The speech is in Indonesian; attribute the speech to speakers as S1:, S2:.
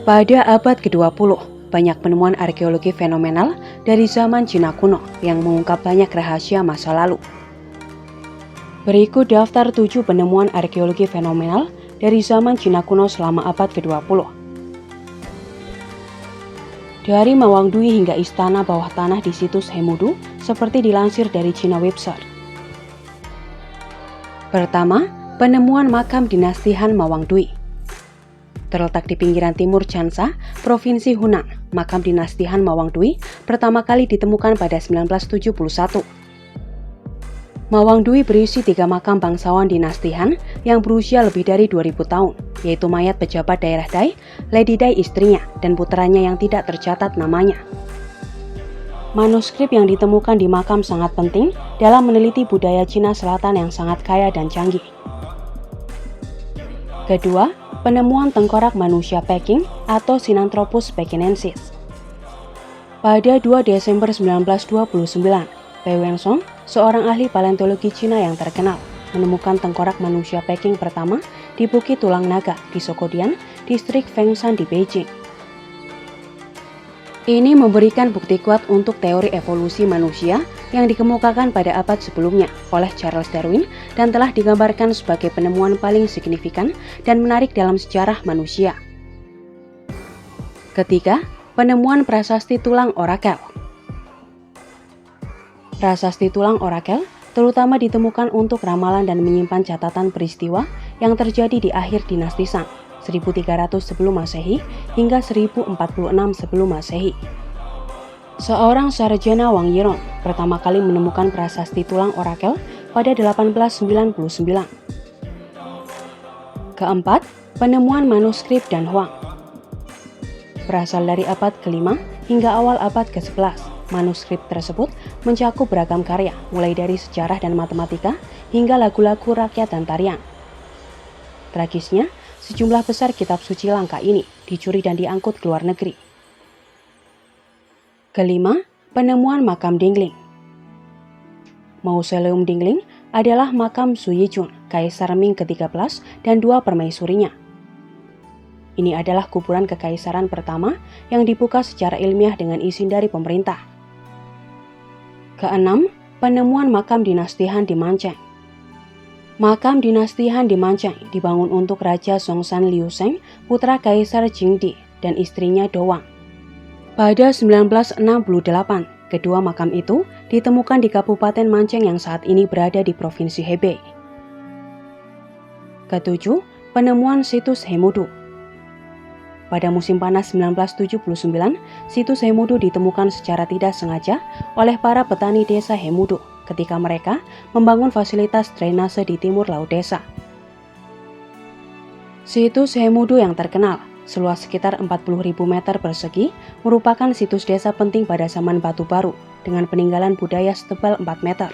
S1: Pada abad ke-20, banyak penemuan arkeologi fenomenal dari zaman Cina kuno yang mengungkap banyak rahasia masa lalu. Berikut daftar 7 penemuan arkeologi fenomenal dari zaman Cina kuno selama abad ke-20. Dari Mawangdui hingga istana bawah tanah di situs Hemudu, seperti dilansir dari China website. Pertama, penemuan makam dinasti Han Mawangdui. Terletak di pinggiran timur Changsha, Provinsi Hunan, makam dinasti Han Mawangdui pertama kali ditemukan pada 1971. Mawangdui berisi 3 makam bangsawan dinasti Han yang berusia lebih dari 2000 tahun, yaitu mayat pejabat daerah Dai, Lady Dai istrinya, dan putranya yang tidak tercatat namanya. Manuskrip yang ditemukan di makam sangat penting dalam meneliti budaya Cina Selatan yang sangat kaya dan canggih. Kedua, penemuan tengkorak manusia Peking atau Sinanthropus pekinensis. Pada 2 Desember 1929, Pei Wensong, seorang ahli paleontologi Cina yang terkenal, menemukan tengkorak manusia Peking pertama di Bukit Tulang Naga di Shokodian, distrik Fengshan di Beijing. Ini memberikan bukti kuat untuk teori evolusi manusia yang dikemukakan pada abad sebelumnya oleh Charles Darwin dan telah digambarkan sebagai penemuan paling signifikan dan menarik dalam sejarah manusia. Ketiga, penemuan prasasti tulang orakel. Prasasti tulang orakel terutama ditemukan untuk ramalan dan menyimpan catatan peristiwa yang terjadi di akhir dinasti Shang, 1300 sebelum Masehi hingga 1046 sebelum Masehi. Seorang sarjana Wang Yiron pertama kali menemukan prasasti tulang orakel pada 1899. Keempat, penemuan manuskrip Dan Huang. Berasal dari abad ke-5 hingga awal abad ke-11. Manuskrip tersebut mencakup beragam karya, mulai dari sejarah dan matematika hingga lagu-lagu rakyat dan tarian. Tragisnya, sejumlah besar kitab suci langka ini dicuri dan diangkut ke luar negeri. Kelima, penemuan makam Dingling. Mausoleum Dingling adalah makam Su Yijun, Kaisar Ming ke-13 dan 2 permaisurinya. Ini adalah kuburan kekaisaran pertama yang dibuka secara ilmiah dengan izin dari pemerintah. Keenam, penemuan makam dinasti Han di Mancheng. Makam dinasti Han di Mancheng dibangun untuk Raja Songshan Liuzheng, putra Kaisar Jingdi, dan istrinya Dowang. Pada 1968, kedua makam itu ditemukan di Kabupaten Mancheng yang saat ini berada di Provinsi Hebei. Ketujuh, penemuan situs Hemudu. Pada musim panas 1979, situs Hemudu ditemukan secara tidak sengaja oleh para petani desa Hemudu ketika mereka membangun fasilitas drainase di timur laut desa. Situs Hemudu yang terkenal, seluas sekitar 40.000 meter persegi, merupakan situs desa penting pada zaman Batu Baru dengan peninggalan budaya setebal 4 meter.